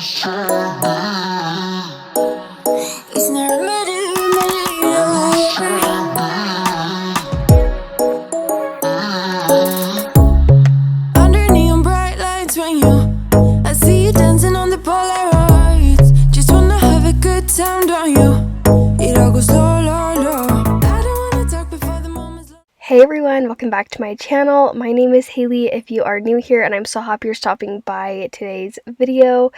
Under neon bright lights when I see you dancing on the Polaroids. Just wanna have a good time, don't you? It all goes low, low, low. I don't wanna talk before the moment's low. Hey everyone, welcome back to my channel. My name is Haley if you are new here, and I'm so happy you're stopping by today's video.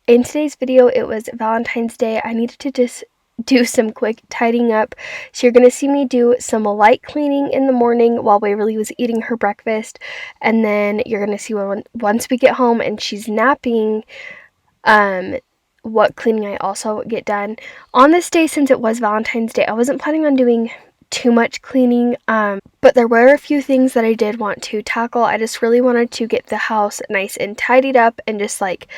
In today's video, it was Valentine's Day. I needed to just do some quick tidying up. So you're going to see me do some light cleaning in the morning while Waverly was eating her breakfast. And then you're going to see once we get home and she's napping, what cleaning I also get done. On this day, since it was Valentine's Day, I wasn't planning on doing too much cleaning, but there were a few things that I did want to tackle. I just really wanted to get the house nice and tidied up and just like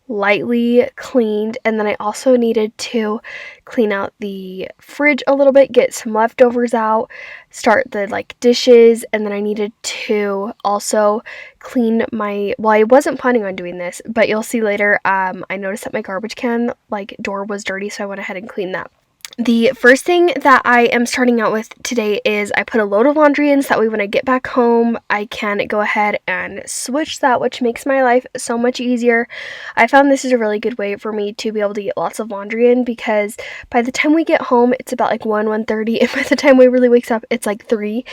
lightly cleaned, and then I also needed to clean out the fridge a little bit, get some leftovers out, start the dishes, and then I needed to also clean I wasn't planning on doing this, but you'll see later, I noticed that my garbage can door was dirty, so I went ahead and cleaned that. The first thing that I am starting out with today is I put a load of laundry in so that way when I get back home I can go ahead and switch that, which makes my life so much easier. I found this is a really good way for me to be able to get lots of laundry in, because by the time we get home it's about 1:30, and by the time Waverly wakes up it's 3,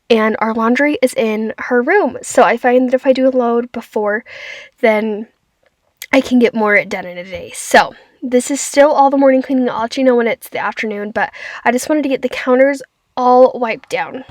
and our laundry is in her room. So I find that if I do a load before, then I can get more done in a day. So this is still all the morning cleaning. I'll let you know when it's the afternoon, but I just wanted to get the counters all wiped down.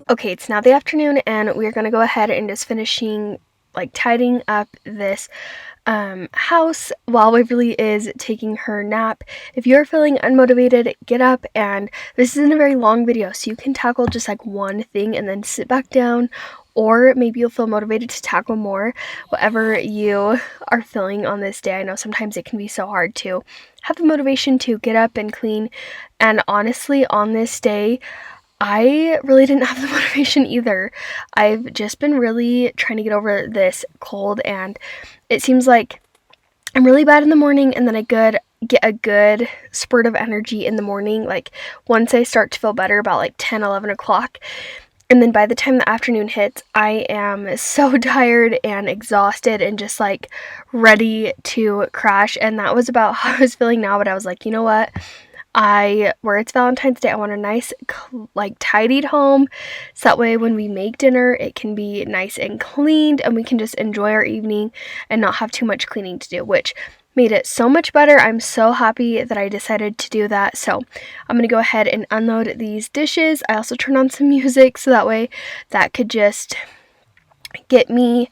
Okay, it's now the afternoon, and we're gonna go ahead and just finishing tidying up this house while Waverly is taking her nap. If you're feeling unmotivated, get up, and this isn't a very long video, so you can tackle just one thing and then sit back down, or maybe you'll feel motivated to tackle more, whatever you are feeling on this day. I know sometimes it can be so hard to have the motivation to get up and clean, and honestly on this day I really didn't have the motivation either. I've just been really trying to get over this cold, and it seems like I'm really bad in the morning, and then I get a good spurt of energy in the morning, once I start to feel better about 10, 11 o'clock. And then by the time the afternoon hits, I am so tired and exhausted and just ready to crash. And that was about how I was feeling now, but I was like, you know what? Where it's Valentine's Day, I want a nice, tidied home, so that way when we make dinner, it can be nice and cleaned, and we can just enjoy our evening and not have too much cleaning to do, which made it so much better. I'm so happy that I decided to do that. So I'm going to go ahead and unload these dishes. I also turned on some music, so that way that could just get me,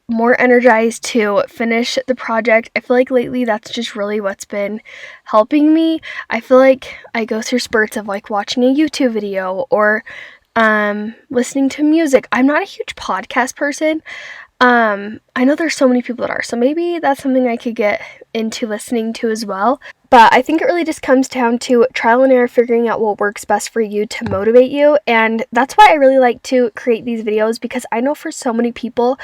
more energized to finish the project. I feel like lately that's just really what's been helping me. I feel like I go through spurts of watching a YouTube video or listening to music. I'm not a huge podcast person. I I know there's so many people that are, so maybe that's something I could get into listening to as well. But I think it really just comes down to trial and error, figuring out what works best for you to motivate you. And that's why I really like to create these videos, because I know for so many people,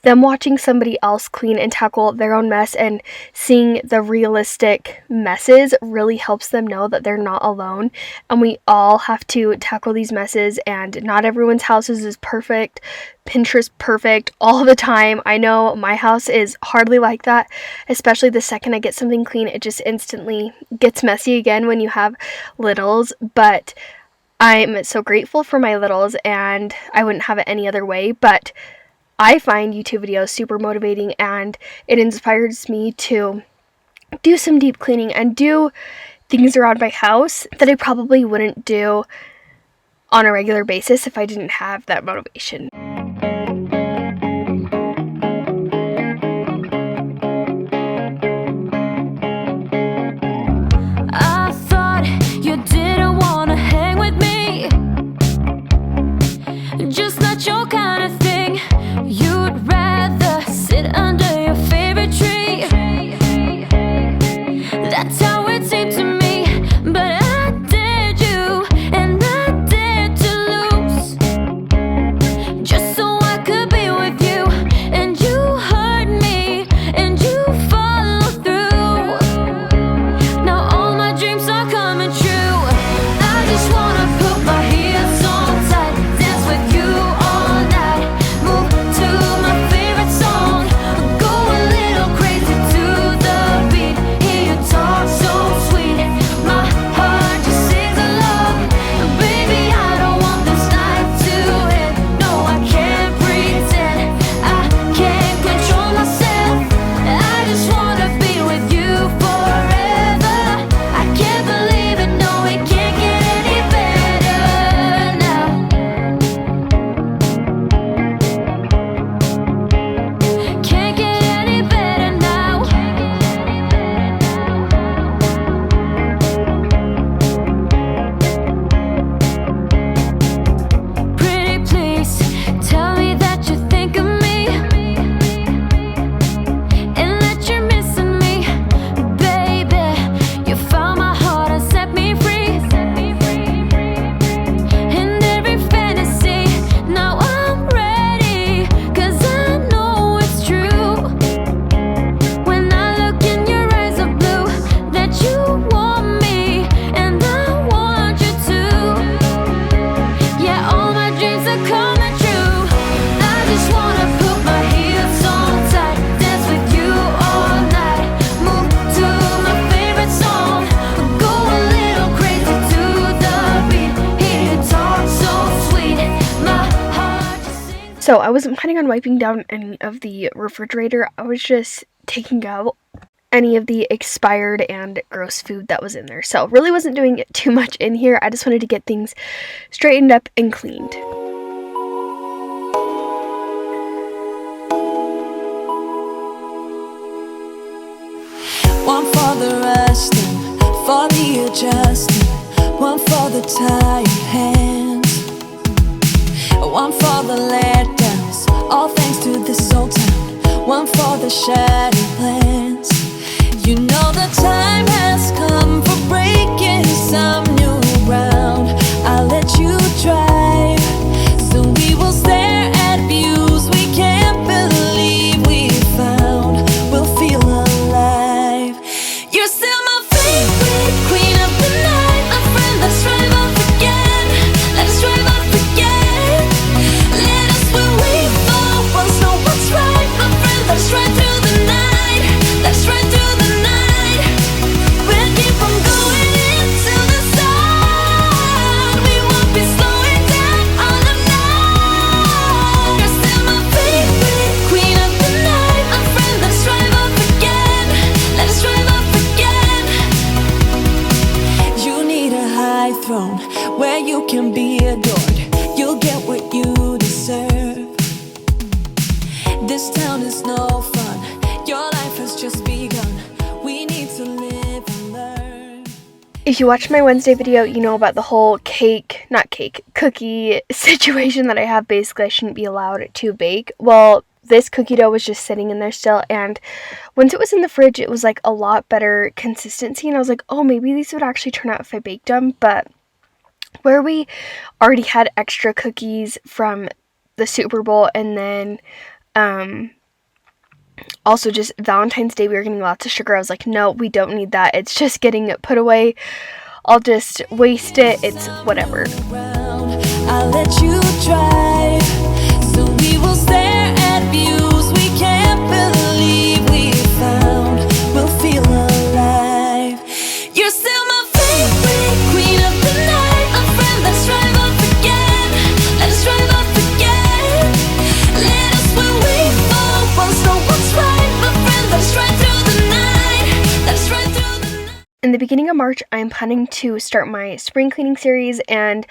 them watching somebody else clean and tackle their own mess and seeing the realistic messes really helps them know that they're not alone. And we all have to tackle these messes, and not everyone's houses is perfect. Pinterest perfect all the time. I know my house is hardly like that, especially the second I get something clean, it just instantly gets messy again when you have littles. But I'm so grateful for my littles, and I wouldn't have it any other way. But I find YouTube videos super motivating, and it inspires me to do some deep cleaning and do things around my house that I probably wouldn't do on a regular basis if I didn't have that motivation. I thought you didn't wanna hang with me, just not your kind of thing. You'd rather sit under your favorite tree. That's how it seemed to me, but I dared you, and I dared to lose, just so I could be with you. And you hurt me, and you followed through. Now all my dreams are coming true. I just wanna put my heels on tight, dance with you all night, move to my favorite song, go a little crazy to the beat, hear you talk so sweet, my heart just sings along. Baby, I don't want this night to end, no, I can't pretend, I can't control myself. I just wanna be with you forever. I can't believe it, no, it can't get any better now. Can't get any better now. Pretty please, tell me that you think of me, and that you're missing me. Baby, you found my heart and set me free. In every fantasy, now I'm ready, 'cause I know it's true. When I look in your eyes of blue, that you want me, and I want you to. Yeah, all my dreams are coming true. I just wanna put my heels on tight, dance with you all night, move to my favorite song, go a little crazy to the beat, hear you talk so sweet, my heart just sings. So I wasn't planning on wiping down any of the refrigerator. I was just taking out any of the expired and gross food that was in there. So really wasn't doing too much in here. I just wanted to get things straightened up and cleaned. One for the resting, for the adjusting, one for the tired hands, one for the letdowns, all thanks to this old town, one for the shattered plans. You know the time has come for breaking some new ground. I'll let you drive, so we will stare at views we can't believe we found. We'll feel alive. You're still my favorite queen of the night, my friend. Let's drive off again. Let's drive off again. Let us where we fall. Once know what's right, my friend. Let's ride through the night. Let's ride through the night. We'll keep on going into the sun. We won't be slowing down all the night. You're still my favorite queen of the night, my friend. Let's drive off again. Let's drive off again. You need a high throne where you can be adored. You'll get what you deserve. This town is no fun. Your life has just begun. We need to live and learn. If you watched my Wednesday video, you know about the whole cookie situation that I have. Basically, I shouldn't be allowed to bake. Well, this cookie dough was just sitting in there still, and once it was in the fridge, it was like a lot better consistency, and I was like, oh, maybe these would actually turn out if I baked them. But where we already had extra cookies from the Super Bowl, and then also just Valentine's Day, we were getting lots of sugar. I was like, no, we don't need that. It's just getting put away. I'll just waste it. It's whatever. I'll let you drive, so we will stare at views we can't believe we found. We'll feel alive. You're still my favorite queen of the night, my friend. Let's drive off again. Let's drive off again. Let us where we fall. Once know what's right, my friend. Let's ride through the night. Let's ride through the night. In the beginning of March, I'm planning to start my spring cleaning series, and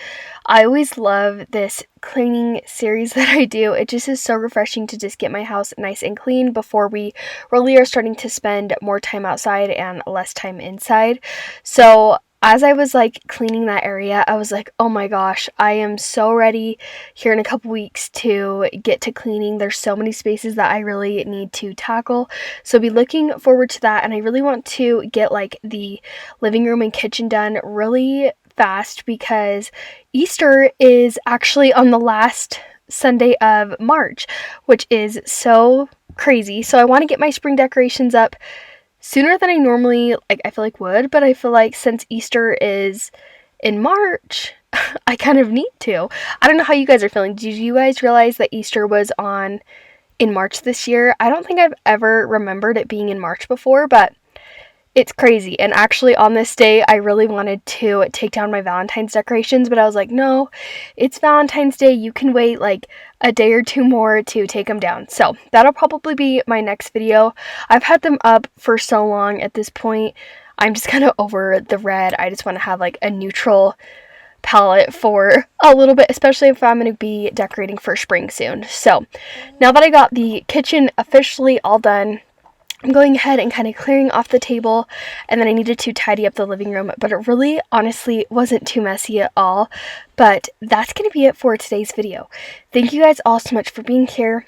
I always love this cleaning series that I do. It just is so refreshing to just get my house nice and clean before we really are starting to spend more time outside and less time inside. So as I was like cleaning that area, I was like, oh my gosh, I am so ready here in a couple weeks to get to cleaning. There's so many spaces that I really need to tackle. So I'll be looking forward to that, and I really want to get like the living room and kitchen done really fast because Easter is actually on the last Sunday of March, which is so crazy. So I want to get my spring decorations up sooner than I normally I feel like would, but I feel like since Easter is in March, I kind of need to. I don't know how you guys are feeling. Did you guys realize that Easter was in March this year? I don't think I've ever remembered it being in March before, but it's crazy. And actually on this day, I really wanted to take down my Valentine's decorations, but I was like, no, it's Valentine's Day. You can wait like a day or two more to take them down. So that'll probably be my next video. I've had them up for so long at this point. I'm just kind of over the red. I just want to have like a neutral palette for a little bit, especially if I'm going to be decorating for spring soon. So now that I got the kitchen officially all done, I'm going ahead and kind of clearing off the table, and then I needed to tidy up the living room, but it really honestly wasn't too messy at all. But that's going to be it for today's video. Thank you guys all so much for being here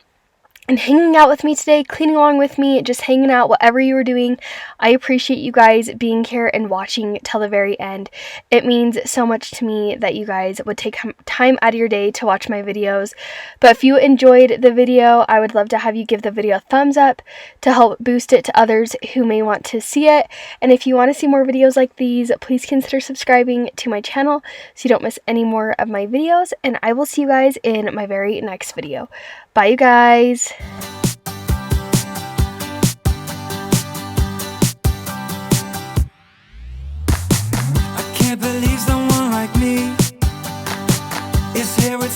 and hanging out with me today, cleaning along with me, just hanging out, whatever you were doing. I appreciate you guys being here and watching till the very end. It means so much to me that you guys would take time out of your day to watch my videos. But if you enjoyed the video, I would love to have you give the video a thumbs up to help boost it to others who may want to see it. And if you want to see more videos like these, please consider subscribing to my channel so you don't miss any more of my videos. And I will see you guys in my very next video. Bye, you guys. I can't believe someone like me is here with